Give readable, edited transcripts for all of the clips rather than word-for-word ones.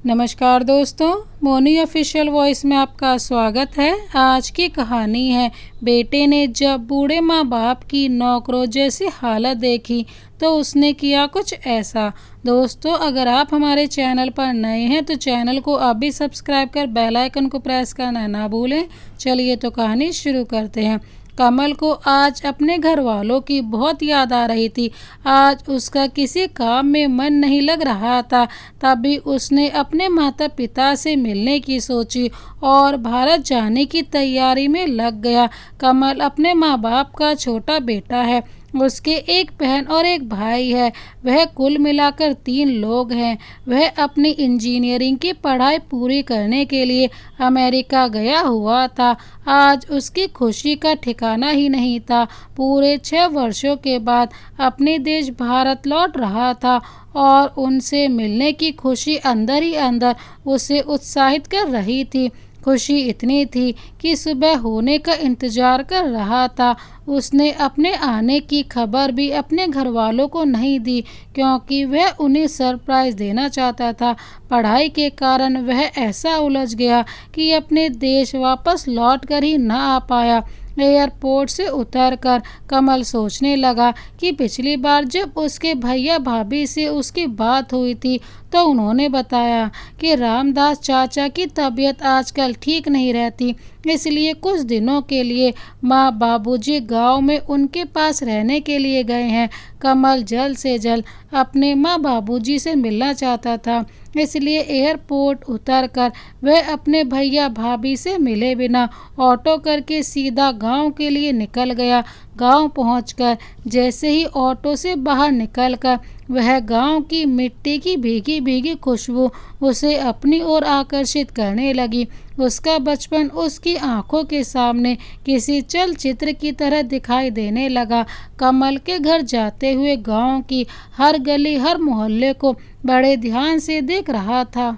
नमस्कार दोस्तों, Moni official voice में आपका स्वागत है। आज की कहानी है बेटे ने जब बूढ़े माँ बाप की नौकरों जैसी हालत देखी तो उसने किया कुछ ऐसा। दोस्तों, अगर आप हमारे चैनल पर नए हैं तो चैनल को अभी सब्सक्राइब कर बेल आइकन को प्रेस करना ना भूलें। चलिए तो कहानी शुरू करते हैं। कमल को आज अपने घर वालों की बहुत याद आ रही थी। आज उसका किसी काम में मन नहीं लग रहा था। तभी उसने अपने माता पिता से मिलने की सोची और भारत जाने की तैयारी में लग गया। कमल अपने माँ बाप का छोटा बेटा है। उसके एक बहन और एक भाई है। वह कुल मिलाकर 3 लोग हैं। वह अपनी इंजीनियरिंग की पढ़ाई पूरी करने के लिए अमेरिका गया हुआ था। आज उसकी खुशी का ठिकाना ही नहीं था। पूरे 6 वर्षों के बाद अपने देश भारत लौट रहा था और उनसे मिलने की खुशी अंदर ही अंदर उसे उत्साहित कर रही थी। खुशी इतनी थी कि सुबह होने का इंतजार कर रहा था। उसने अपने आने की खबर भी अपने घर वालों को नहीं दी क्योंकि वह उन्हें सरप्राइज़ देना चाहता था। पढ़ाई के कारण वह ऐसा उलझ गया कि अपने देश वापस लौट कर ही न आ पाया। एयरपोर्ट से उतरकर कमल सोचने लगा कि पिछली बार जब उसके भैया भाभी से उसकी बात हुई थी तो उन्होंने बताया कि रामदास चाचा की तबीयत आजकल ठीक नहीं रहती, इसलिए कुछ दिनों के लिए माँ बाबूजी गांव में उनके पास रहने के लिए गए हैं। कमल जल्द से जल्द अपने माँ बाबूजी से मिलना चाहता था, इसलिए एयरपोर्ट उतरकर वह अपने भैया भाभी से मिले बिना ऑटो करके सीधा गांव के लिए निकल गया। गांव पहुंचकर जैसे ही ऑटो से बाहर निकलकर वह गांव की मिट्टी की भीगी भीगी खुशबू उसे अपनी ओर आकर्षित करने लगी। उसका बचपन उसकी आंखों के सामने किसी चलचित्र की तरह दिखाई देने लगा। कमल के घर जाते हुए गांव की हर गली हर मोहल्ले को बड़े ध्यान से देख रहा था।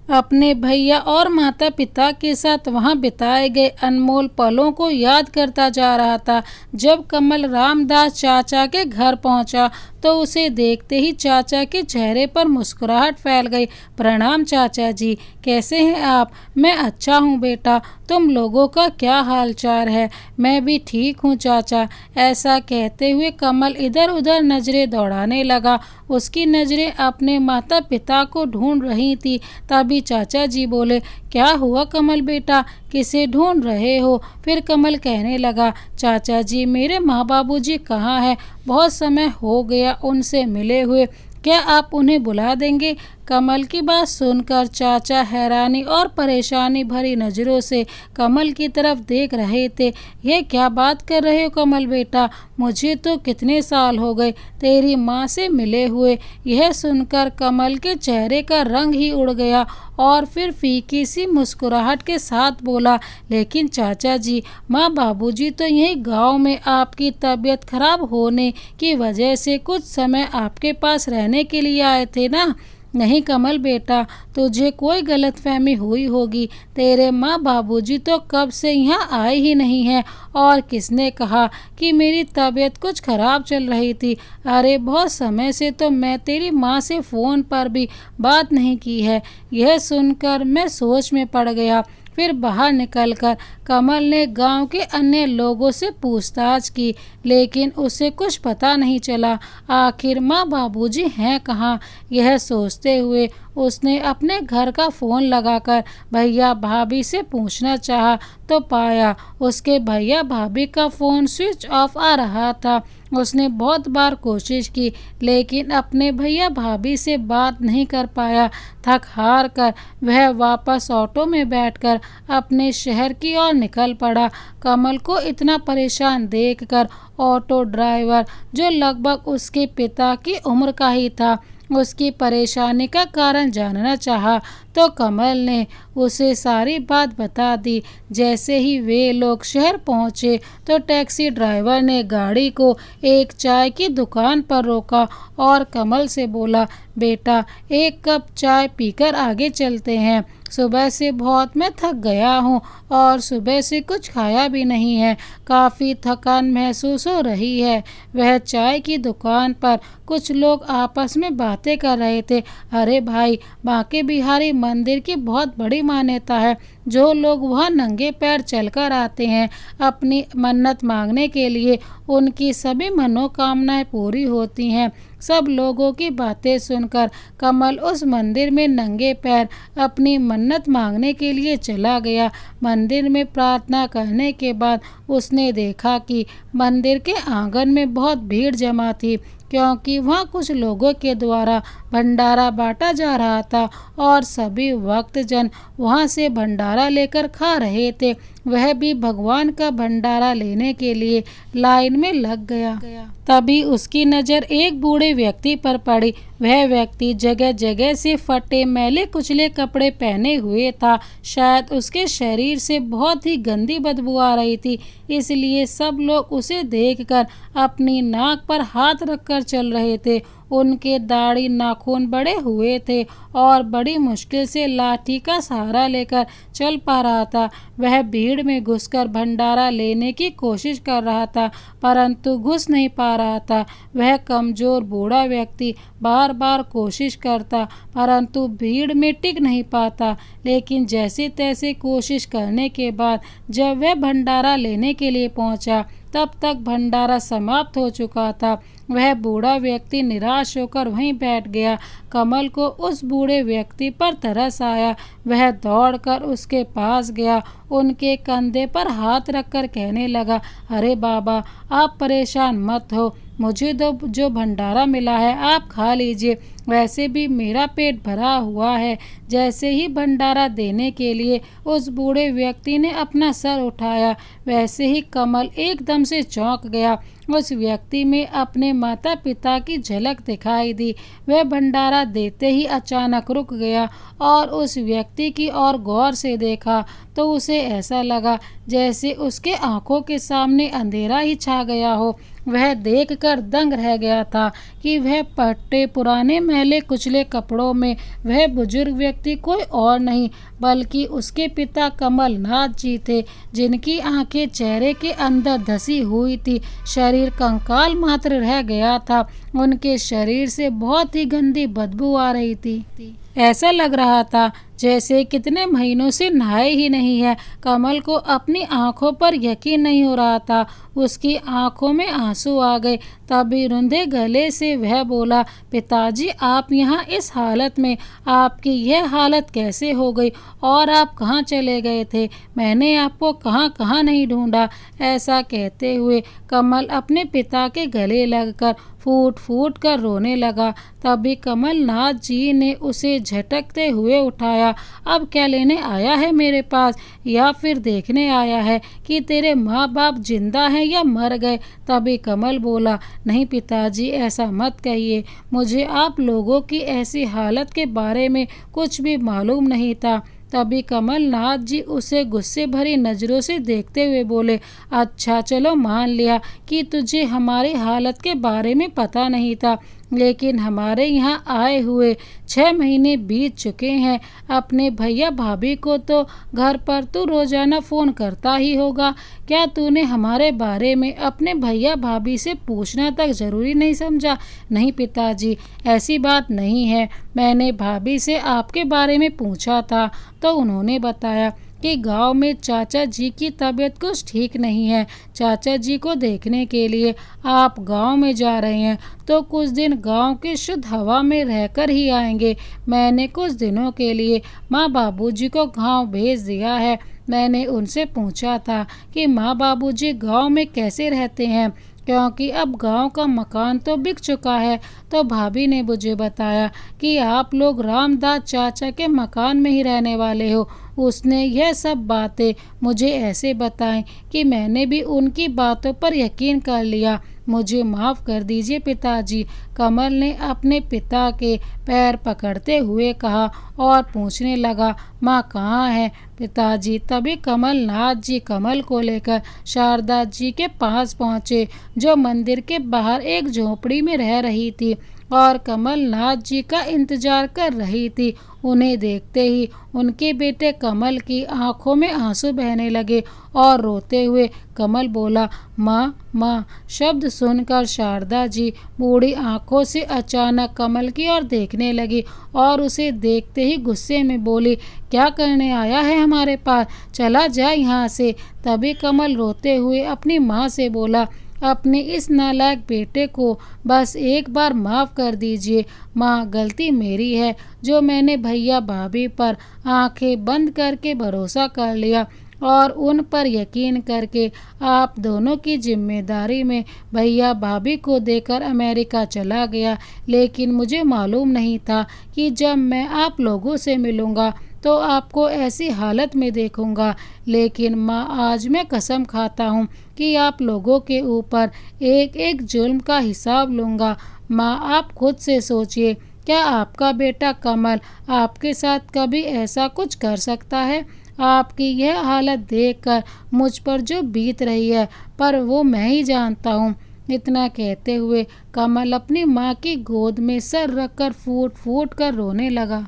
अपने भैया और माता पिता के साथ वहां बिताए गए अनमोल पलों को याद करता जा रहा था। जब कमल रामदास चाचा के घर पहुंचा तो उसे देखते ही चाचा के चेहरे पर मुस्कुराहट फैल गई। प्रणाम चाचा जी, कैसे हैं आप? मैं अच्छा हूँ बेटा, तुम लोगों का क्या हाल चाल है? मैं भी ठीक हूँ चाचा। ऐसा कहते हुए कमल इधर उधर नजरें दौड़ाने लगा। उसकी नजरें अपने माता पिता को ढूंढ रही थी। तभी चाचा जी बोले, क्या हुआ कमल बेटा, किसे ढूंढ रहे हो? फिर कमल कहने लगा, चाचा जी मेरे माँ बाबूजी कहाँ हैं? बहुत समय हो गया उनसे मिले हुए, क्या आप उन्हें बुला देंगे? कमल की बात सुनकर चाचा हैरानी और परेशानी भरी नज़रों से कमल की तरफ देख रहे थे। ये क्या बात कर रहे हो कमल बेटा, मुझे तो कितने साल हो गए तेरी माँ से मिले हुए। यह सुनकर कमल के चेहरे का रंग ही उड़ गया और फिर फीकी सी मुस्कुराहट के साथ बोला, लेकिन चाचा जी माँ बाबूजी तो यहीं गांव में आपकी तबीयत खराब होने की वजह से कुछ समय आपके पास रहने के लिए आए थे ना? नहीं कमल बेटा, तुझे कोई गलतफहमी हुई होगी। तेरे माँ बाबूजी तो कब से यहाँ आए ही नहीं हैं। और किसने कहा कि मेरी तबीयत कुछ ख़राब चल रही थी? अरे बहुत समय से तो मैं तेरी माँ से फ़ोन पर भी बात नहीं की है। यह सुनकर मैं सोच में पड़ गया। फिर बाहर निकलकर कमल ने गांव के अन्य लोगों से पूछताछ की, लेकिन उसे कुछ पता नहीं चला। आखिर माँ बाबूजी हैं कहाँ? यह सोचते हुए उसने अपने घर का फ़ोन लगाकर भैया भाभी से पूछना चाहा तो पाया उसके भैया भाभी का फ़ोन स्विच ऑफ आ रहा था। उसने बहुत बार कोशिश की लेकिन अपने भैया भाभी से बात नहीं कर पाया। थक हार कर वह वापस ऑटो में बैठकर अपने शहर की ओर निकल पड़ा। कमल को इतना परेशान देखकर ऑटो ड्राइवर, जो लगभग उसके पिता की उम्र का ही था, उसकी परेशानी का कारण जानना चाहा तो कमल ने उसे सारी बात बता दी। जैसे ही वे लोग शहर पहुंचे तो टैक्सी ड्राइवर ने गाड़ी को एक चाय की दुकान पर रोका और कमल से बोला, बेटा एक कप चाय पीकर आगे चलते हैं। सुबह से बहुत मैं थक गया हूँ और सुबह से कुछ खाया भी नहीं है। काफ़ी थकान महसूस हो रही है। वह चाय की दुकान पर कुछ लोग आपस में बातें कर रहे थे। अरे भाई, बांके बिहारी मंदिर की बहुत बड़ी मान्यता है। जो लोग वहाँ नंगे पैर चलकर आते हैं अपनी मन्नत मांगने के लिए, उनकी सभी मनोकामनाएं पूरी होती हैं। सब लोगों की बातें सुनकर कमल उस मंदिर में नंगे पैर अपनी मन्नत मांगने के लिए चला गया। मंदिर में प्रार्थना करने के बाद उसने देखा कि मंदिर के आंगन में बहुत भीड़ जमा थी, क्योंकि वहाँ कुछ लोगों के द्वारा भंडारा बांटा जा रहा था और सभी भक्तजन वहाँ से भंडारा लेकर खा रहे थे। वह भी भगवान का भंडारा लेने के लिए लाइन में लग गया। तभी उसकी नज़र एक बूढ़े व्यक्ति पर पड़ी। वह व्यक्ति जगह जगह से फटे मैले कुचले कपड़े पहने हुए था। शायद उसके शरीर से बहुत ही गंदी बदबू आ रही थी, इसलिए सब लोग उसे देखकर अपनी नाक पर हाथ रखकर चल रहे थे। उनके दाढ़ी नाखून बड़े हुए थे और बड़ी मुश्किल से लाठी का सहारा लेकर चल पा रहा था। वह भीड़ में घुसकर भंडारा लेने की कोशिश कर रहा था, परंतु घुस नहीं पा रहा था। वह कमजोर बूढ़ा व्यक्ति बार बार कोशिश करता, परंतु भीड़ में टिक नहीं पाता। लेकिन जैसे तैसे कोशिश करने के बाद जब वह भंडारा लेने के लिए पहुंचा, तब तक भंडारा समाप्त हो चुका था। वह बूढ़ा व्यक्ति निराश होकर वहीं बैठ गया। कमल को उस बूढ़े व्यक्ति पर तरस आया। वह दौड़कर उसके पास गया, उनके कंधे पर हाथ रखकर कहने लगा, अरे बाबा, आप परेशान मत हो, मुझे तो जो भंडारा मिला है आप खा लीजिए। वैसे भी मेरा पेट भरा हुआ है। जैसे ही भंडारा देने के लिए उस बूढ़े व्यक्ति ने अपना सर उठाया, वैसे ही कमल एकदम से चौंक गया। उस व्यक्ति में अपने माता पिता की झलक दिखाई दी। वह भंडारा देते ही अचानक रुक गया और उस व्यक्ति की ओर गौर से देखा तो उसे ऐसा लगा जैसे उसके आंखों के सामने अंधेरा ही छा गया हो। वह देखकर दंग रह गया था कि वह फटे पुराने मैले कुचले कपड़ों में वह बुजुर्ग व्यक्ति कोई और नहीं बल्कि उसके पिता कमल नाथ जी थे, जिनकी आंखें चेहरे के अंदर धसी हुई थी। शरीर कंकाल मात्र रह गया था। उनके शरीर से बहुत ही गंदी बदबू आ रही थी। ऐसा लग रहा था जैसे कितने महीनों से नहाए ही नहीं है। कमल को अपनी आंखों पर यकीन नहीं हो रहा था। उसकी आंखों में आंसू आ गए। तभी रुंधे गले से वह बोला, पिताजी, आप यहाँ इस हालत में, आपकी यह हालत कैसे हो गई और आप कहाँ चले गए थे? मैंने आपको कहाँ कहाँ नहीं ढूंढा। ऐसा कहते हुए कमल अपने पिता के गले लगकर फूट फूट कर रोने लगा। तभी कमलनाथ जी ने उसे झटकते हुए उठाया। अब क्या लेने आया है मेरे पास, या फिर देखने आया है कि तेरे माँ बाप जिंदा हैं या मर गए? तभी कमल बोला, नहीं पिताजी, ऐसा मत कहिए। मुझे आप लोगों की ऐसी हालत के बारे में कुछ भी मालूम नहीं था। तभी कमलनाथ जी उसे गुस्से भरी नज़रों से देखते हुए बोले, अच्छा चलो, मान लिया कि तुझे हमारी हालत के बारे में पता नहीं था, लेकिन हमारे यहाँ आए हुए 6 महीने बीत चुके हैं। अपने भैया भाभी को तो घर पर तू रोज़ाना फ़ोन करता ही होगा। क्या तूने हमारे बारे में अपने भैया भाभी से पूछना तक ज़रूरी नहीं समझा? नहीं पिताजी, ऐसी बात नहीं है। मैंने भाभी से आपके बारे में पूछा था तो उन्होंने बताया कि गांव में चाचा जी की तबीयत कुछ ठीक नहीं है। चाचा जी को देखने के लिए आप गांव में जा रहे हैं तो कुछ दिन गांव की शुद्ध हवा में रहकर ही आएंगे। मैंने कुछ दिनों के लिए माँ बाबूजी को गांव भेज दिया है। मैंने उनसे पूछा था कि माँ बाबूजी गांव में कैसे रहते हैं, क्योंकि अब गांव का मकान तो बिक चुका है। तो भाभी ने मुझे बताया कि आप लोग रामदास चाचा के मकान में ही रहने वाले हो। उसने यह सब बातें मुझे ऐसे बताई कि मैंने भी उनकी बातों पर यकीन कर लिया। मुझे माफ़ कर दीजिए पिताजी। कमल ने अपने पिता के पैर पकड़ते हुए कहा और पूछने लगा, माँ कहाँ है पिताजी? तभी कमलनाथ जी कमल को लेकर शारदा जी के पास पहुँचे, जो मंदिर के बाहर एक झोपड़ी में रह रही थी। और कमलनाथ जी का इंतजार कर रही थी। उन्हें देखते ही उनके बेटे कमल की आंखों में आंसू बहने लगे और रोते हुए कमल बोला, माँ माँ। शब्द सुनकर शारदा जी बूढ़ी आंखों से अचानक कमल की ओर देखने लगी और उसे देखते ही गुस्से में बोली, क्या करने आया है हमारे पास, चला जाए यहाँ से। तभी कमल रोते हुए अपनी माँ से बोला, अपने इस नालायक बेटे को बस एक बार माफ़ कर दीजिए माँ, गलती मेरी है जो मैंने भैया भाभी पर आंखें बंद करके भरोसा कर लिया और उन पर यकीन करके आप दोनों की जिम्मेदारी में भैया भाभी को देकर अमेरिका चला गया। लेकिन मुझे मालूम नहीं था कि जब मैं आप लोगों से मिलूँगा तो आपको ऐसी हालत में देखूंगा। लेकिन माँ, आज मैं कसम खाता हूँ कि आप लोगों के ऊपर एक एक जुल्म का हिसाब लूँगा। माँ, आप खुद से सोचिए, क्या आपका बेटा कमल आपके साथ कभी ऐसा कुछ कर सकता है? आपकी यह हालत देखकर मुझ पर जो बीत रही है पर वो मैं ही जानता हूँ। इतना कहते हुए कमल अपनी माँ की गोद में सर रखकर फूट फूट कर रोने लगा।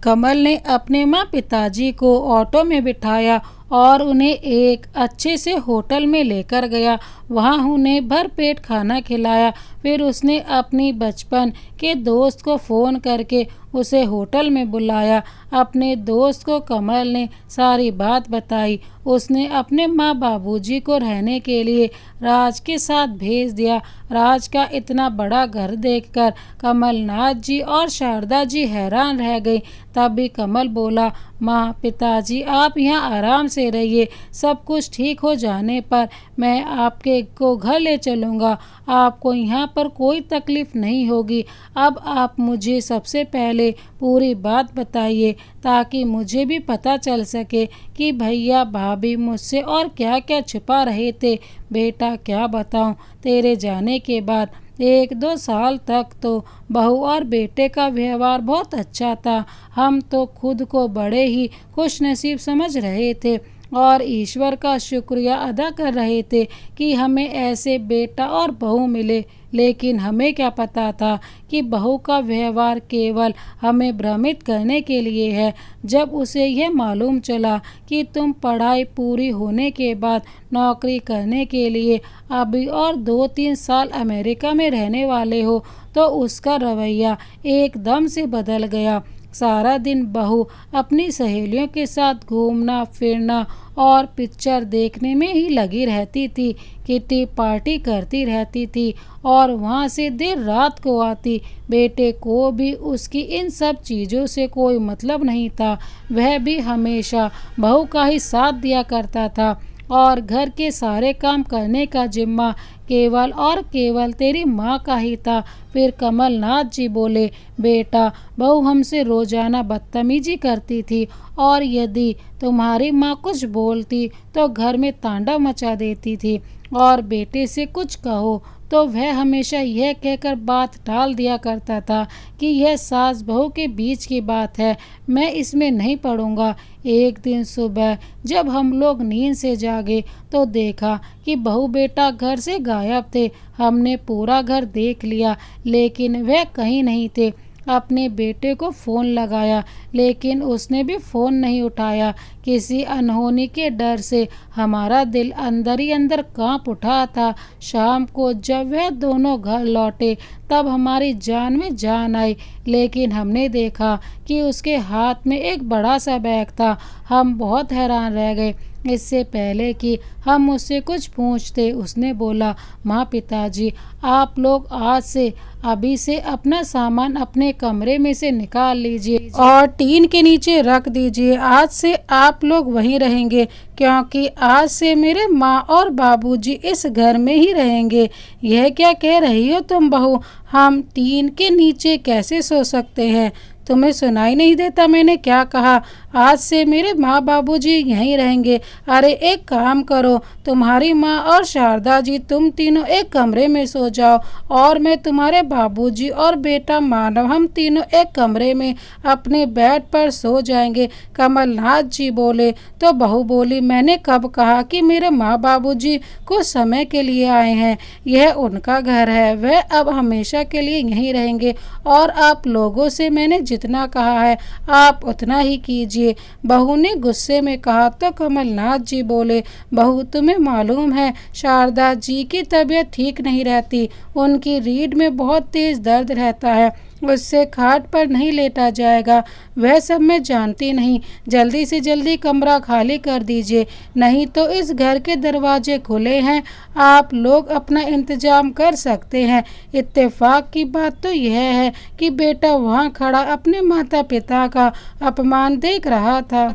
कमल ने अपने माँ पिताजी को ऑटो में बिठाया और उन्हें एक अच्छे से होटल में लेकर गया। वहाँ उन्हें भरपेट खाना खिलाया। फिर उसने अपनी बचपन के दोस्त को फ़ोन करके उसे होटल में बुलाया। अपने दोस्त को कमल ने सारी बात बताई। उसने अपने माँ बाबूजी को रहने के लिए राज के साथ भेज दिया। राज का इतना बड़ा घर देखकर कमलनाथ जी और शारदा जी हैरान रह गई। तभी कमल बोला, माँ पिताजी आप यहाँ आराम से रहिए, सब कुछ ठीक हो जाने पर मैं आपके को घर ले चलूँगा। आपको यहाँ पर कोई तकलीफ़ नहीं होगी। अब आप मुझे सबसे पहले पूरी बात बताइए ताकि मुझे भी पता चल सके कि भैया भाभी मुझसे और क्या क्या छुपा रहे थे। बेटा क्या बताऊँ, तेरे जाने के बाद 1-2 साल तक तो बहू और बेटे का व्यवहार बहुत अच्छा था। हम तो खुद को बड़े ही खुशनसीब समझ रहे थे और ईश्वर का शुक्रिया अदा कर रहे थे कि हमें ऐसे बेटा और बहू मिले। लेकिन हमें क्या पता था कि बहू का व्यवहार केवल हमें भ्रमित करने के लिए है। जब उसे यह मालूम चला कि तुम पढ़ाई पूरी होने के बाद नौकरी करने के लिए अभी और 2-3 साल अमेरिका में रहने वाले हो तो उसका रवैया एकदम से बदल गया। सारा दिन बहू अपनी सहेलियों के साथ घूमना फिरना और पिक्चर देखने में ही लगी रहती थी। किटी पार्टी करती रहती थी और वहाँ से देर रात को आती। बेटे को भी उसकी इन सब चीज़ों से कोई मतलब नहीं था। वह भी हमेशा बहू का ही साथ दिया करता था और घर के सारे काम करने का जिम्मा केवल और केवल तेरी माँ का ही था। फिर कमलनाथ जी बोले, बेटा बहू हमसे रोजाना बदतमीजी करती थी और यदि तुम्हारी माँ कुछ बोलती तो घर में तांडव मचा देती थी और बेटे से कुछ कहो तो वह हमेशा यह कहकर बात टाल दिया करता था कि यह सास बहू के बीच की बात है, मैं इसमें नहीं पड़ूंगा। एक दिन सुबह जब हम लोग नींद से जागे तो देखा कि बहू बेटा घर से गायब थे। हमने पूरा घर देख लिया लेकिन वह कहीं नहीं थे। अपने बेटे को फ़ोन लगाया लेकिन उसने भी फ़ोन नहीं उठाया। किसी अनहोनी के डर से हमारा दिल अंदर ही अंदर कांप उठा था। शाम को जब वह दोनों घर लौटे तब हमारी जान में जान आई, लेकिन हमने देखा कि उसके हाथ में एक बड़ा सा बैग था। हम बहुत हैरान रह गए। इससे पहले कि हम उससे कुछ पूछते उसने बोला, माँ पिताजी आप लोग आज से अभी से अपना सामान अपने कमरे में से निकाल लीजिए और टीन के नीचे रख दीजिए। आज से आप लोग वहीं रहेंगे क्योंकि आज से मेरे माँ और बाबूजी इस घर में ही रहेंगे। यह क्या कह रही हो तुम बहू, हम टीन के नीचे कैसे सो सकते हैं? तुम्हें सुनाई नहीं देता मैंने क्या कहा? आज से मेरे माँ बाबूजी यहीं रहेंगे। अरे एक काम करो, तुम्हारी माँ और शारदा जी तुम तीनों एक कमरे में सो जाओ और मैं तुम्हारे बाबूजी और बेटा मानव हम तीनों एक कमरे में अपने बेड पर सो जाएंगे। कमलनाथ जी बोले तो बहू बोली, मैंने कब कहा कि मेरे माँ बाबूजी कुछ समय के लिए आए हैं? यह उनका घर है, वह अब हमेशा के लिए यहीं रहेंगे और आप लोगों से मैंने जितना कहा है आप उतना ही कीजिए। बहू ने गुस्से में कहा तो कमलनाथ जी बोले, बहू तुम्हें मालूम है शारदा जी की तबीयत ठीक नहीं रहती, उनकी रीढ़ में बहुत तेज दर्द रहता है, उससे खाट पर नहीं लेटा जाएगा। वह सब मैं जानती नहीं, जल्दी से जल्दी कमरा खाली कर दीजिए, नहीं तो इस घर के दरवाजे खुले हैं, आप लोग अपना इंतजाम कर सकते हैं। इत्तेफाक की बात तो यह है कि बेटा वहाँ खड़ा अपने माता पिता का अपमान देख रहा था।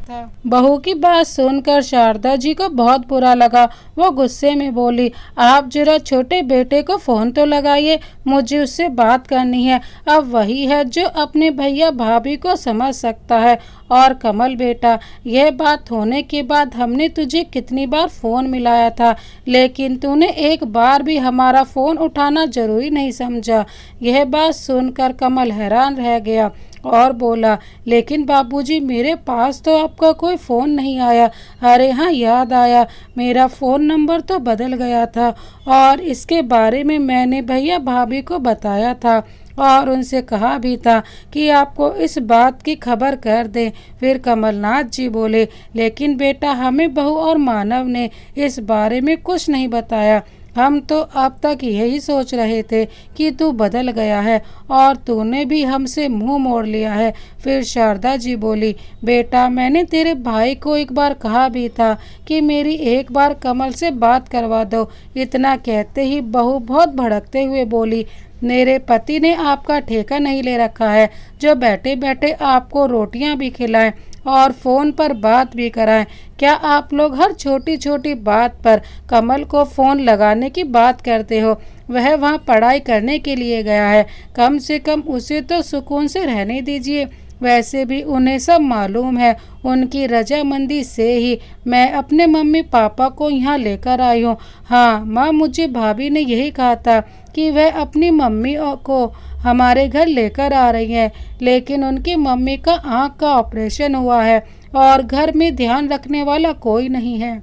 बहू की बात सुनकर शारदा जी को बहुत बुरा लगा। वो गुस्से में बोली, आप जरा छोटे बेटे को फोन तो लगाइए, मुझे उससे बात करनी है। अब वही है जो अपने भैया भाभी को समझ सकता है। और कमल बेटा, यह बात होने के बाद हमने तुझे कितनी बार फ़ोन मिलाया था, लेकिन तूने एक बार भी हमारा फ़ोन उठाना जरूरी नहीं समझा। यह बात सुनकर कमल हैरान रह गया और बोला, लेकिन बाबूजी मेरे पास तो आपका कोई फ़ोन नहीं आया। अरे हाँ, याद आया, मेरा फ़ोन नंबर तो बदल गया था और इसके बारे में मैंने भैया भाभी को बताया था और उनसे कहा भी था कि आपको इस बात की खबर कर दें। फिर कमलनाथ जी बोले, लेकिन बेटा हमें बहू और मानव ने इस बारे में कुछ नहीं बताया, हम तो अब तक यही सोच रहे थे कि तू बदल गया है और तूने भी हमसे मुंह मोड़ लिया है। फिर शारदा जी बोली, बेटा मैंने तेरे भाई को एक बार कहा भी था कि मेरी एक बार कमल से बात करवा दो। इतना कहते ही बहू बहुत भड़कते हुए बोली, मेरे पति ने आपका ठेका नहीं ले रखा है जो बैठे बैठे आपको रोटियां भी खिलाएं और फ़ोन पर बात भी कराएं। क्या आप लोग हर छोटी छोटी बात पर कमल को फ़ोन लगाने की बात करते हो? वह वहाँ पढ़ाई करने के लिए गया है, कम से कम उसे तो सुकून से रहने दीजिए। वैसे भी उन्हें सब मालूम है, उनकी रजामंदी से ही मैं अपने मम्मी पापा को यहाँ लेकर आई हूँ। हाँ माँ, मुझे भाभी ने यही कहा था कि वह अपनी मम्मी को हमारे घर लेकर आ रही हैं, लेकिन उनकी मम्मी का आँख का ऑपरेशन हुआ है और घर में ध्यान रखने वाला कोई नहीं है।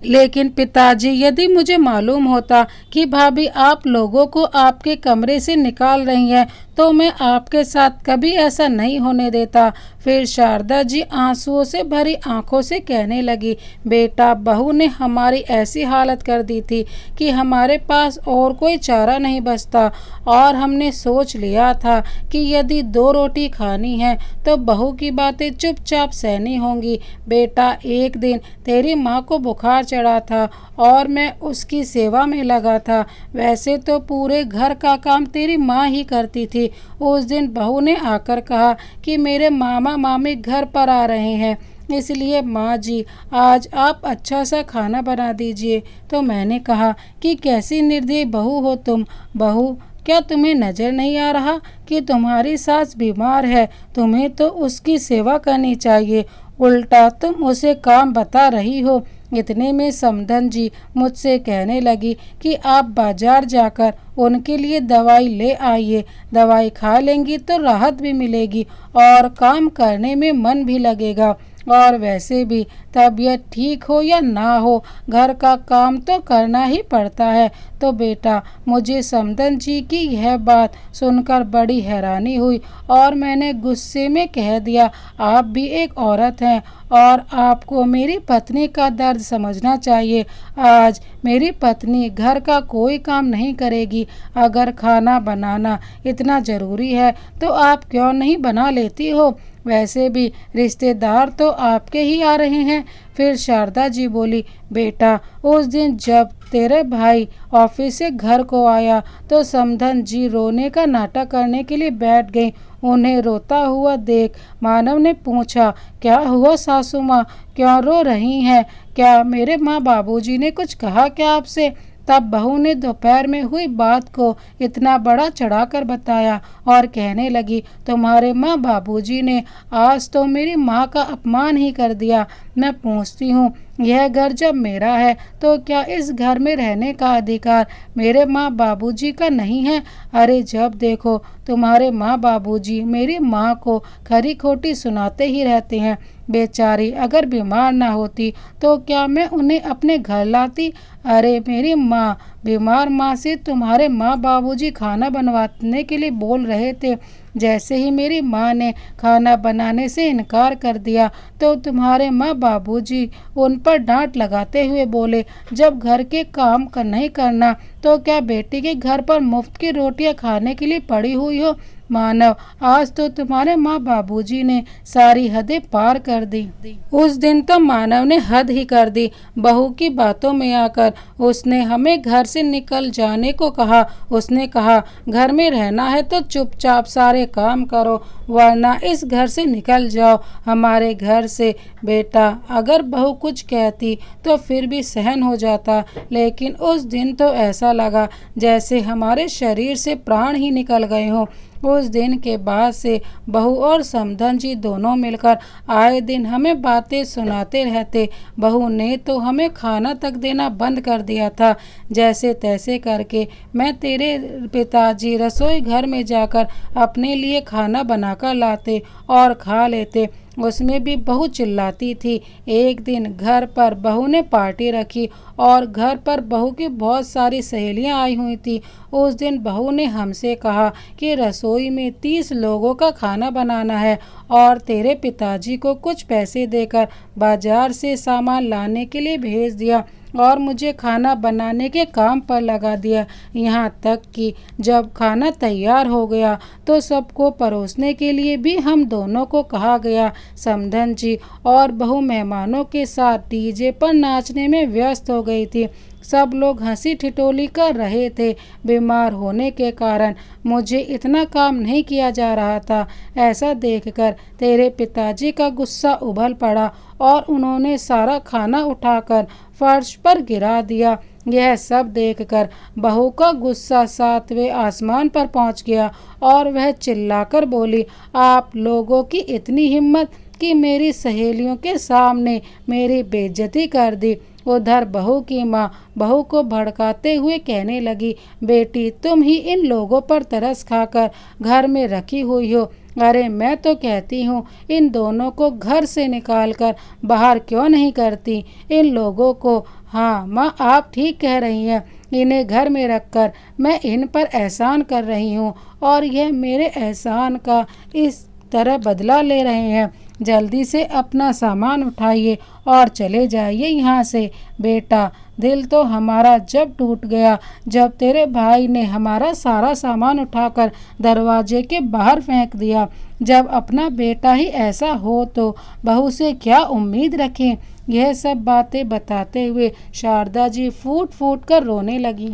लेकिन पिताजी, यदि मुझे मालूम होता कि भाभी आप लोगों को आपके कमरे से निकाल रही हैं तो मैं आपके साथ कभी ऐसा नहीं होने देता। फिर शारदा जी आंसुओं से भरी आंखों से कहने लगी, बेटा बहू ने हमारी ऐसी हालत कर दी थी कि हमारे पास और कोई चारा नहीं बचता और हमने सोच लिया था कि यदि 2 रोटी खानी है तो बहू की बातें चुपचाप सहनी होंगी। बेटा एक दिन तेरी माँ को बुखार चढ़ा था और मैं उसकी सेवा में लगा था। वैसे तो पूरे घर का काम तेरी माँ ही करती थी। उस दिन बहू ने आकर कहा कि मेरे मामा मामी घर पर आ रहे हैं, इसलिए माँ जी आज आप अच्छा सा खाना बना दीजिए। तो मैंने कहा कि कैसी निर्दयी बहू हो तुम। बहू, क्या तुम्हें नज़र नहीं आ रहा कि तुम्हारी सास बीमार है? तुम्हें तो उसकी सेवा करनी चाहिए, उल्टा तुम उसे काम बता रही हो। इतने में समधन जी मुझसे कहने लगी कि आप बाजार जाकर उनके लिए दवाई ले आइए, दवाई खा लेंगी तो राहत भी मिलेगी और काम करने में मन भी लगेगा। और वैसे भी तबीयत ठीक हो या ना हो, घर का काम तो करना ही पड़ता है। तो बेटा, मुझे समधन जी की यह बात सुनकर बड़ी हैरानी हुई और मैंने गुस्से में कह दिया, आप भी एक औरत हैं और आपको मेरी पत्नी का दर्द समझना चाहिए। आज मेरी पत्नी घर का कोई काम नहीं करेगी। अगर खाना बनाना इतना ज़रूरी है तो आप क्यों नहीं बना लेती हो? वैसे भी रिश्तेदार तो आपके ही आ रहे हैं। फिर शारदा जी बोली, बेटा उस दिन जब तेरे भाई ऑफिस से घर को आया तो समधन जी रोने का नाटक करने के लिए बैठ गई। उन्हें रोता हुआ देख मानव ने पूछा, क्या हुआ सासू माँ, क्यों रो रही हैं? क्या मेरे माँ बाबूजी ने कुछ कहा क्या आपसे? तब बहू ने दोपहर में हुई बात को इतना बड़ा चढ़ाकर बताया और कहने लगी, तुम्हारे माँ बाबूजी ने आज तो मेरी माँ का अपमान ही कर दिया। मैं पूछती हूँ, यह घर जब मेरा है तो क्या इस घर में रहने का अधिकार मेरे माँ बाबूजी का नहीं है? अरे जब देखो तुम्हारे माँ बाबूजी मेरी माँ को खरी खोटी सुनाते ही रहते हैं। बेचारी अगर बीमार ना होती तो क्या मैं उन्हें अपने घर लाती? अरे मेरी माँ, बीमार माँ से तुम्हारे माँ बाबूजी खाना बनवाने के लिए बोल रहे थे। जैसे ही मेरी माँ ने खाना बनाने से इनकार कर दिया तो तुम्हारे माँ बाबूजी उन पर डांट लगाते हुए बोले, जब घर के काम नहीं करना तो क्या बेटी के घर पर मुफ्त की रोटियां खाने के लिए पड़ी हुई हो? मानव, आज तो तुम्हारे माँ बाबूजी ने सारी हदें पार कर दी। उस दिन तो मानव ने हद ही कर दी। बहू की बातों में आकर उसने हमें घर से निकल जाने को कहा। उसने कहा, घर में रहना है तो चुपचाप सारे काम करो, वरना इस घर से निकल जाओ, हमारे घर से। बेटा, अगर बहू कुछ कहती तो फिर भी सहन हो जाता, लेकिन उस दिन तो ऐसा लगा जैसे हमारे शरीर से प्राण ही निकल गए हों। उस दिन के बाद से बहू और समधन जी दोनों मिलकर आए दिन हमें बातें सुनाते रहते। बहू ने तो हमें खाना तक देना बंद कर दिया था। जैसे तैसे करके मैं तेरे पिताजी रसोई घर में जाकर अपने लिए खाना बनाकर लाते और खा लेते। उसमें भी बहू चिल्लाती थी। एक दिन घर पर बहू ने पार्टी रखी और घर पर बहू की बहुत सारी सहेलियां आई हुई थी। उस दिन बहू ने हमसे कहा कि रसोई में 30 लोगों का खाना बनाना है और तेरे पिताजी को कुछ पैसे देकर बाजार से सामान लाने के लिए भेज दिया और मुझे खाना बनाने के काम पर लगा दिया। यहाँ तक कि जब खाना तैयार हो गया तो सबको परोसने के लिए भी हम दोनों को कहा गया। समधन जी और बहू मेहमानों के साथ डीजे पर नाचने में व्यस्त हो गई थी। सब लोग हंसी ठिठोली कर रहे थे। बीमार होने के कारण मुझे इतना काम नहीं किया जा रहा था। ऐसा देखकर तेरे पिताजी का गुस्सा उबल पड़ा और उन्होंने सारा खाना उठाकर फर्श पर गिरा दिया। यह सब देखकर बहू का गुस्सा 7वें आसमान पर पहुंच गया और वह चिल्लाकर बोली, आप लोगों की इतनी हिम्मत कि मेरी सहेलियों के सामने मेरी बेइज्जती कर दी। उधर बहू की माँ बहू को भड़काते हुए कहने लगी, बेटी तुम ही इन लोगों पर तरस खाकर घर में रखी हुई हो। अरे मैं तो कहती हूँ इन दोनों को घर से निकालकर बाहर क्यों नहीं करती इन लोगों को। हाँ माँ, आप ठीक कह रही हैं। इन्हें घर में रखकर मैं इन पर एहसान कर रही हूँ और यह मेरे एहसान का इस तरह बदला ले रहे हैं। जल्दी से अपना सामान उठाइए और चले जाइए यहाँ से। बेटा, दिल तो हमारा जब टूट गया जब तेरे भाई ने हमारा सारा सामान उठाकर दरवाजे के बाहर फेंक दिया। जब अपना बेटा ही ऐसा हो तो बहू से क्या उम्मीद रखें। यह सब बातें बताते हुए शारदा जी फूट फूट कर रोने लगी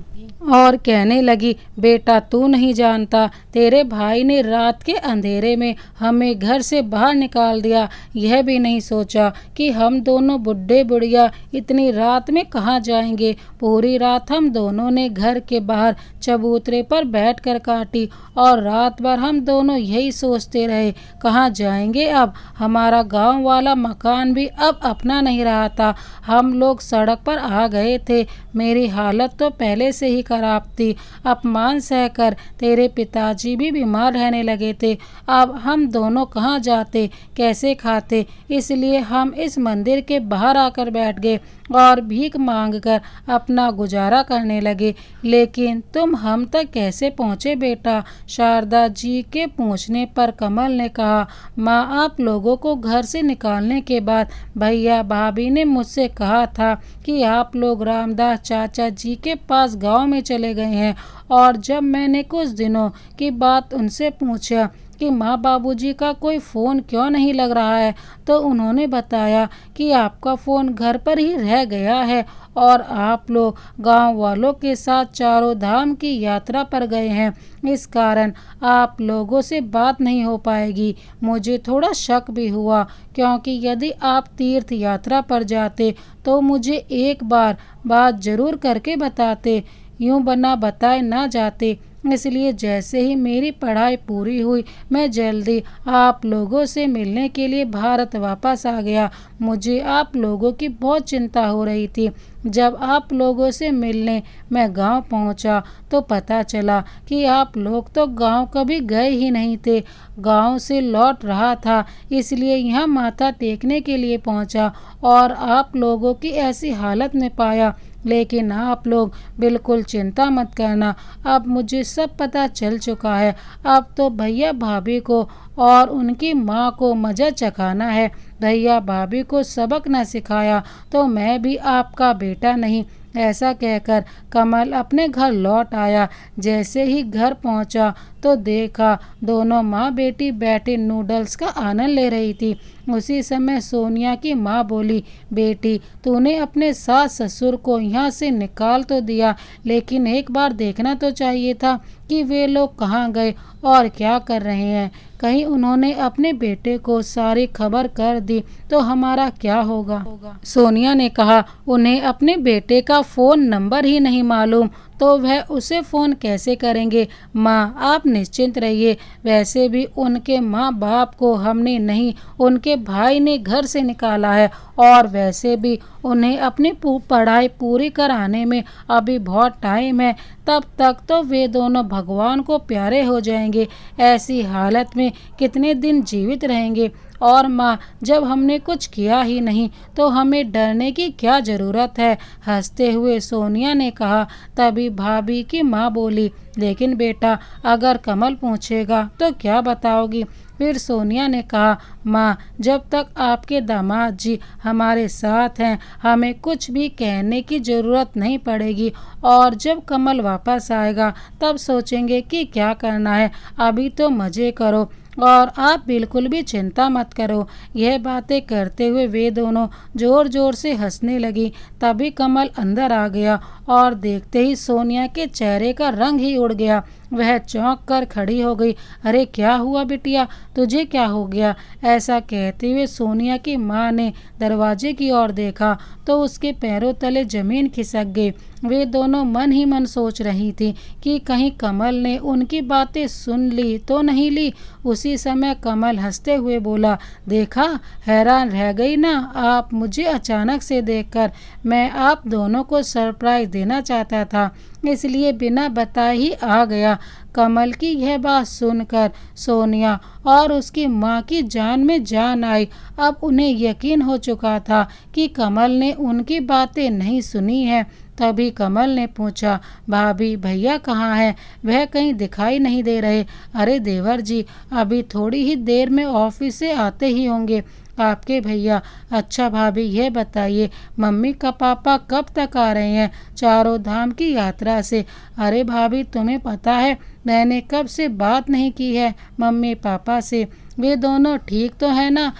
और कहने लगी, बेटा तू नहीं जानता, तेरे भाई ने रात के अंधेरे में हमें घर से बाहर निकाल दिया। यह भी नहीं सोचा कि हम दोनों बुढ़े बुढ़िया इतनी रात में कहाँ जाएंगे। पूरी रात हम दोनों ने घर के बाहर चबूतरे पर बैठकर काटी और रात भर हम दोनों यही सोचते रहे, कहाँ जाएंगे अब। हमारा गांव वाला मकान भी अब अपना नहीं रहा था। हम लोग सड़क पर आ गए थे। मेरी हालत तो पहले से ही खराब थी। अपमान सहकर तेरे पिताजी भी बीमार रहने लगे थे। अब हम दोनों कहाँ जाते, कैसे खाते। इसलिए हम इस मंदिर के बाहर आकर बैठ गए और भीख मांगकर अपना गुजारा करने लगे। लेकिन तुम हम तक कैसे पहुँचे बेटा? शारदा जी के पूछने पर कमल ने कहा, माँ आप लोगों को घर से निकालने के बाद भैया भाभी ने मुझसे कहा था कि आप लोग रामदास चाचा जी के पास गांव में चले गए हैं। और जब मैंने कुछ दिनों की बात उनसे पूछा कि माँ बाबूजी का कोई फ़ोन क्यों नहीं लग रहा है, तो उन्होंने बताया कि आपका फ़ोन घर पर ही रह गया है और आप लोग गांव वालों के साथ चारों धाम की यात्रा पर गए हैं। इस कारण आप लोगों से बात नहीं हो पाएगी। मुझे थोड़ा शक भी हुआ, क्योंकि यदि आप तीर्थ यात्रा पर जाते तो मुझे एक बार बात ज़रूर करके बताते, यूँ बना बताए ना जाते। इसलिए जैसे ही मेरी पढ़ाई पूरी हुई, मैं जल्दी आप लोगों से मिलने के लिए भारत वापस आ गया। मुझे आप लोगों की बहुत चिंता हो रही थी। जब आप लोगों से मिलने मैं गांव पहुंचा तो पता चला कि आप लोग तो गांव कभी गए ही नहीं थे। गांव से लौट रहा था, इसलिए यहाँ माथा टेकने के लिए पहुंचा और आप लोगों की ऐसी हालत में पाया। लेकिन आप लोग बिल्कुल चिंता मत करना, अब मुझे सब पता चल चुका है। अब तो भैया भाभी को और उनकी माँ को मज़ा चखाना है। भैया भाभी को सबक न सिखाया तो मैं भी आपका बेटा नहीं। ऐसा कहकर कमल अपने घर लौट आया। जैसे ही घर पहुंचा तो देखा दोनों माँ बेटी बैठे नूडल्स का आनंद ले रही थी। उसी समय सोनिया की माँ बोली, बेटी तूने अपने सास ससुर को यहाँ से निकाल तो दिया, लेकिन एक बार देखना तो चाहिए था कि वे लोग कहाँ गए और क्या कर रहे हैं। कहीं उन्होंने अपने बेटे को सारी खबर कर दी तो हमारा क्या होगा। सोनिया ने कहा, उन्हें अपने बेटे का फ़ोन नंबर ही नहीं मालूम तो वह उसे फ़ोन कैसे करेंगे। माँ आप निश्चिंत रहिए, वैसे भी उनके माँ बाप को हमने नहीं, उनके भाई ने घर से निकाला है और वैसे भी उन्हें अपनी पढ़ाई पूरी कराने में अभी बहुत टाइम है। तब तक तो वे दोनों भगवान को प्यारे हो जाएंगे। ऐसी हालत में कितने दिन जीवित रहेंगे। और माँ जब हमने कुछ किया ही नहीं तो हमें डरने की क्या ज़रूरत है। हंसते हुए सोनिया ने कहा। तभी भाभी की माँ बोली, लेकिन बेटा अगर कमल पूछेगा तो क्या बताओगी। फिर सोनिया ने कहा, माँ जब तक आपके दामाद जी हमारे साथ हैं हमें कुछ भी कहने की ज़रूरत नहीं पड़ेगी, और जब कमल वापस आएगा तब सोचेंगे कि क्या करना है। अभी तो मज़े करो और आप बिल्कुल भी चिंता मत करो। यह बातें करते हुए वे दोनों जोर जोर से हंसने लगी। तभी कमल अंदर आ गया और देखते ही सोनिया के चेहरे का रंग ही उड़ गया। वह चौंक कर खड़ी हो गई। अरे क्या हुआ बिटिया, तुझे क्या हो गया। ऐसा कहते हुए सोनिया की माँ ने दरवाजे की ओर देखा तो उसके पैरों तले जमीन खिसक गई। वे दोनों मन ही मन सोच रही थी कि कहीं कमल ने उनकी बातें सुन ली तो नहीं ली। उसी समय कमल हंसते हुए बोला, देखा हैरान रह गई ना आप मुझे अचानक से देखकर। मैं आप दोनों को सरप्राइज देना चाहता था, इसलिए बिना बताए ही आ गया। कमल की यह बात सुनकर सोनिया और उसकी माँ की जान में जान आई। अब उन्हें यकीन हो चुका था कि कमल ने उनकी बातें नहीं सुनी हैं। तभी कमल ने पूछा, भाभी भैया कहाँ हैं, वह कहीं दिखाई नहीं दे रहे। अरे देवर जी अभी थोड़ी ही देर में ऑफिस से आते ही होंगे आपके भैया। अच्छा भाभी ये बताइए मम्मी का पापा कब तक आ रहे हैं चारों धाम की यात्रा से। अरे भाभी तुम्हें पता है मैंने कब से बात नहीं की है मम्मी पापा से, वे दोनों ठीक तो है ना।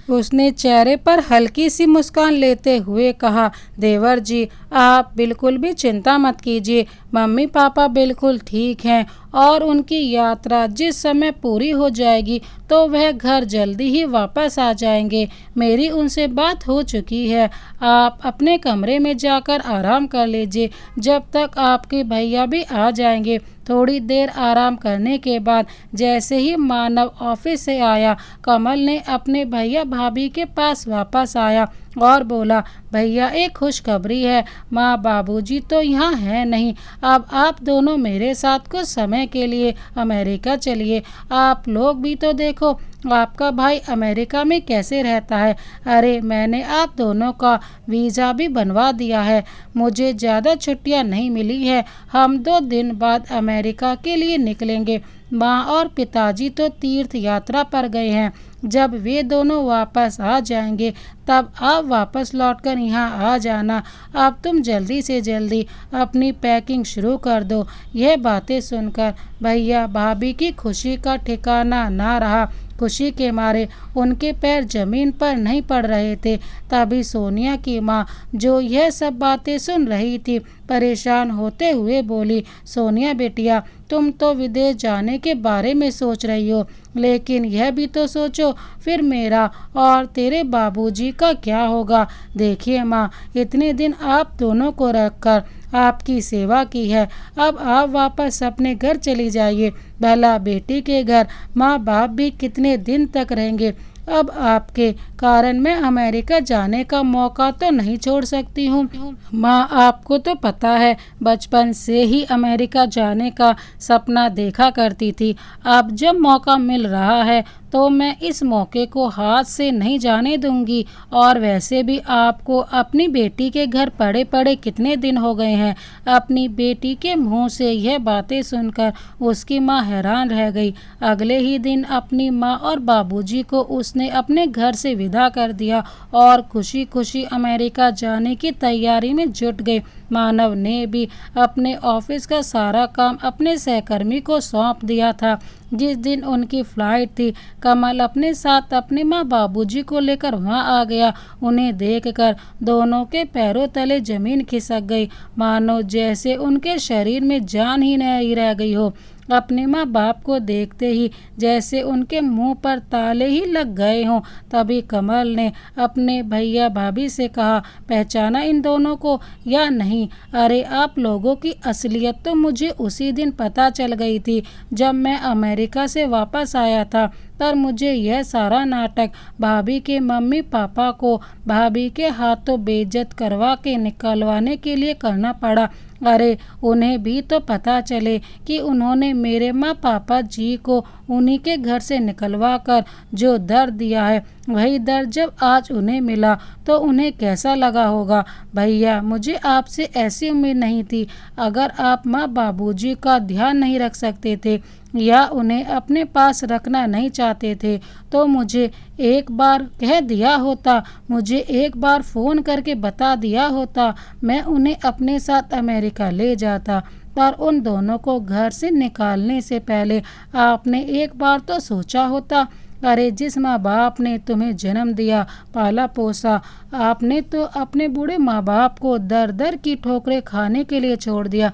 उसने चेहरे पर हल्की सी मुस्कान लेते हुए कहा, देवर जी आप बिल्कुल भी चिंता मत कीजिए, मम्मी पापा बिल्कुल ठीक हैं और उनकी यात्रा जिस समय पूरी हो जाएगी तो वह घर जल्दी ही वापस आ जाएंगे। मेरी उनसे बात हो चुकी है। आप अपने कमरे में जाकर आराम कर लीजिए जब तक आपके भैया भी आ जाएंगे। थोड़ी देर आराम करने के बाद जैसे ही मानव ऑफिस से आया, कमल ने अपने भैया भाभी के पास वापस आया और बोला, भैया एक खुशखबरी है, माँ बाबूजी तो यहाँ हैं नहीं। अब आप दोनों मेरे साथ कुछ समय के लिए अमेरिका चलिए। आप लोग भी तो देखो आपका भाई अमेरिका में कैसे रहता है। अरे मैंने आप दोनों का वीज़ा भी बनवा दिया है। मुझे ज़्यादा छुट्टियाँ नहीं मिली है। हम 2 दिन बाद अमेरिका के लिए निकलेंगे। माँ और पिताजी तो तीर्थ यात्रा पर गए हैं, जब वे दोनों वापस आ जाएंगे तब आप वापस लौटकर यहाँ आ जाना। अब तुम जल्दी से जल्दी अपनी पैकिंग शुरू कर दो। यह बातें सुनकर भैया भाभी की खुशी का ठिकाना ना रहा। खुशी के मारे उनके पैर जमीन पर नहीं पड़ रहे थे। तभी सोनिया की माँ, जो यह सब बातें सुन रही थी, परेशान होते हुए बोली, सोनिया बेटिया, तुम तो विदेश जाने के बारे में सोच रही हो, लेकिन यह भी तो सोचो फिर मेरा और तेरे बाबूजी का क्या होगा। देखिए माँ, इतने दिन आप दोनों को रखकर आपकी सेवा की है, अब आप वापस अपने घर चली जाइए। भला बेटी के घर माँ बाप भी कितने दिन तक रहेंगे। अब आपके कारण मैं अमेरिका जाने का मौका तो नहीं छोड़ सकती हूँ। माँ, आपको तो पता है बचपन से ही अमेरिका जाने का सपना देखा करती थी। अब जब मौका मिल रहा है तो मैं इस मौके को हाथ से नहीं जाने दूंगी। और वैसे भी आपको अपनी बेटी के घर पड़े पड़े कितने दिन हो गए हैं। अपनी बेटी के मुंह से यह बातें सुनकर उसकी माँ हैरान रह गई। अगले ही दिन अपनी माँ और बाबूजी को उसने अपने घर से विदा कर दिया और खुशी खुशी अमेरिका जाने की तैयारी में जुट गई। मानव ने भी अपने ऑफिस का सारा काम अपने सहकर्मी को सौंप दिया था। जिस दिन उनकी फ्लाइट थी, कमल अपने साथ अपने माँ बाबूजी को लेकर वहाँ आ गया। उन्हें देखकर दोनों के पैरों तले जमीन खिसक गई, मानो जैसे उनके शरीर में जान ही नहीं रह गई हो। अपने माँ बाप को देखते ही जैसे उनके मुंह पर ताले ही लग गए हों। तभी कमल ने अपने भैया भाभी से कहा, पहचाना इन दोनों को या नहीं? अरे आप लोगों की असलियत तो मुझे उसी दिन पता चल गई थी जब मैं अमेरिका से वापस आया था। पर मुझे यह सारा नाटक भाभी के मम्मी पापा को भाभी के हाथों बेइज्जत करवा के निकलवाने के लिए करना पड़ा। अरे उन्हें भी तो पता चले कि उन्होंने मेरे माँ पापा जी को उन्हीं के घर से निकलवा कर जो दर्द दिया है, वही दर्द जब आज उन्हें मिला तो उन्हें कैसा लगा होगा। भैया, मुझे आपसे ऐसी उम्मीद नहीं थी। अगर आप माँ बाबूजी का ध्यान नहीं रख सकते थे या उन्हें अपने पास रखना नहीं चाहते थे तो मुझे एक बार कह दिया होता, मुझे एक बार फ़ोन करके बता दिया होता, मैं उन्हें अपने साथ अमेरिका ले जाता। पर उन दोनों को घर से निकालने से पहले आपने एक बार तो सोचा होता। अरे जिस माँ बाप ने तुम्हें जन्म दिया, पाला पोसा, आपने तो अपने बूढ़े माँ बाप को दर दर की ठोकरें खाने के लिए छोड़ दिया।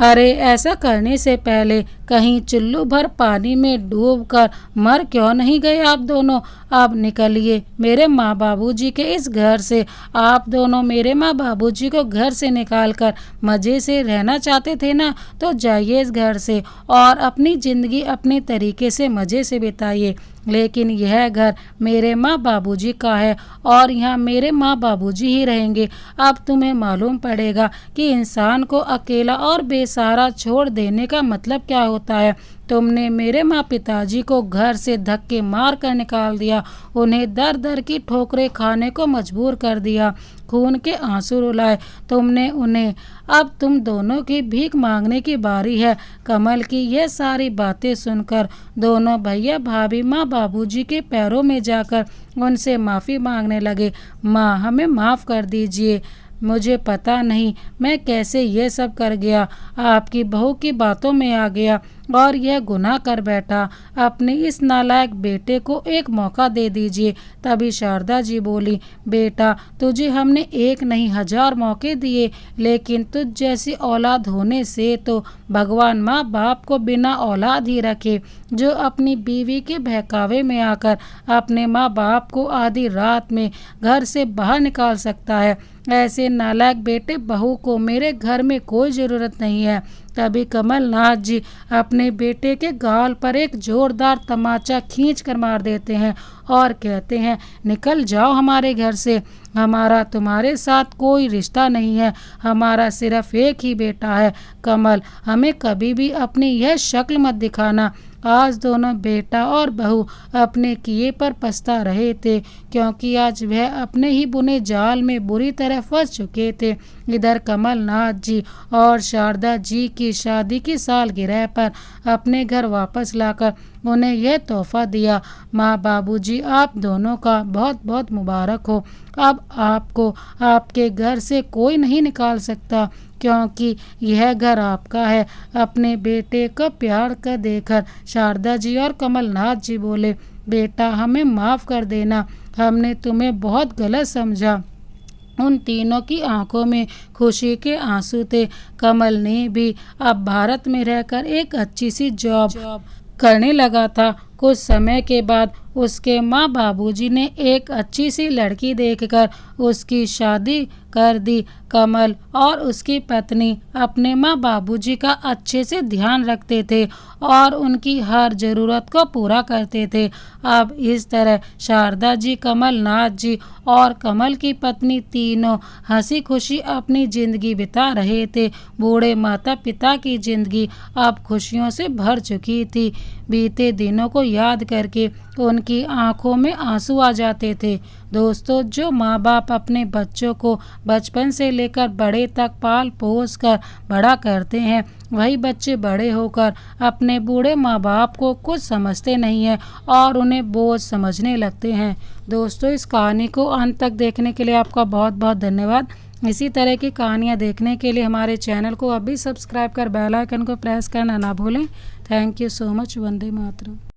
अरे ऐसा करने से पहले कहीं चुल्लू भर पानी में डूबकर मर क्यों नहीं गए आप दोनों। अब निकलिए मेरे माँ बाबूजी के इस घर से। आप दोनों मेरे माँ बाबूजी को घर से निकालकर मज़े से रहना चाहते थे ना, तो जाइए इस घर से और अपनी ज़िंदगी अपने तरीके से मज़े से बिताइए। लेकिन यह घर मेरे माँ बाबूजी का है और यहाँ मेरे माँ बाबूजी ही रहेंगे। अब तुम्हें मालूम पड़ेगा कि इंसान को अकेला और बेसहारा छोड़ देने का मतलब क्या होता है। तुमने मेरे माँ पिताजी को घर से धक्के मार कर निकाल दिया, उन्हें दर दर की ठोकरें खाने को मजबूर कर दिया, खून के आंसू रुलाए तुमने उन्हें। अब तुम दोनों की भीख मांगने की बारी है। कमल की यह सारी बातें सुनकर दोनों भैया भाभी माँ बाबूजी के पैरों में जाकर उनसे माफ़ी मांगने लगे। माँ, हमें माफ़ कर दीजिए, मुझे पता नहीं मैं कैसे ये सब कर गया, आपकी बहू की बातों में आ गया और यह गुनाह कर बैठा। अपने इस नालायक बेटे को एक मौका दे दीजिए। तभी शारदा जी बोली, बेटा तुझे हमने एक नहीं 1000 मौके दिए, लेकिन तुझ जैसी औलाद होने से तो भगवान माँ बाप को बिना औलाद ही रखे, जो अपनी बीवी के बहकावे में आकर अपने माँ बाप को आधी रात में घर से बाहर निकाल सकता है। ऐसे नालायक बेटे बहू को मेरे घर में कोई ज़रूरत नहीं है। तभी कमलनाथ जी अपने बेटे के गाल पर एक जोरदार तमाचा खींच कर मार देते हैं और कहते हैं, निकल जाओ हमारे घर से, हमारा तुम्हारे साथ कोई रिश्ता नहीं है, हमारा सिर्फ एक ही बेटा है। कमल, हमें कभी भी अपनी यह शक्ल मत दिखाना। आज दोनों बेटा और बहू अपने किए पर पछता रहे थे, क्योंकि आज वह अपने ही बुने जाल में बुरी तरह फंस चुके थे। इधर कमलनाथ जी और शारदा जी की शादी की सालगिरह पर अपने घर वापस लाकर उन्हें यह तोहफा दिया। माँ बाबूजी, आप दोनों का बहुत बहुत मुबारक हो। अब आपको आपके घर से कोई नहीं निकाल सकता, क्योंकि यह घर आपका है। अपने बेटे को प्यार कर देकर शारदा जी और कमलनाथ जी बोले, बेटा हमें माफ़ कर देना, हमने तुम्हें बहुत गलत समझा। उन तीनों की आंखों में खुशी के आंसू थे। कमल ने भी अब भारत में रहकर एक अच्छी सी जॉब करने लगा था। कुछ समय के बाद उसके माँ बाबूजी ने एक अच्छी सी लड़की देखकर उसकी शादी कर दी। कमल और उसकी पत्नी अपने माँ बाबूजी का अच्छे से ध्यान रखते थे और उनकी हर ज़रूरत को पूरा करते थे। अब इस तरह शारदा जी, कमलनाथ जी और कमल की पत्नी तीनों हंसी खुशी अपनी ज़िंदगी बिता रहे थे। बूढ़े माता पिता की ज़िंदगी अब खुशियों से भर चुकी थी। बीते दिनों को याद करके उनकी आंखों में आंसू आ जाते थे। दोस्तों, जो माँ बाप अपने बच्चों को बचपन से लेकर बड़े तक पाल पोस कर बड़ा करते हैं, वही बच्चे बड़े होकर अपने बूढ़े माँ बाप को कुछ समझते नहीं हैं और उन्हें बोझ समझने लगते हैं। दोस्तों, इस कहानी को अंत तक देखने के लिए आपका बहुत बहुत धन्यवाद। इसी तरह की कहानियाँ देखने के लिए हमारे चैनल को अभी सब्सक्राइब कर बेल आइकन को प्रेस करना ना भूलें। Thank you so much. Vande Mataram.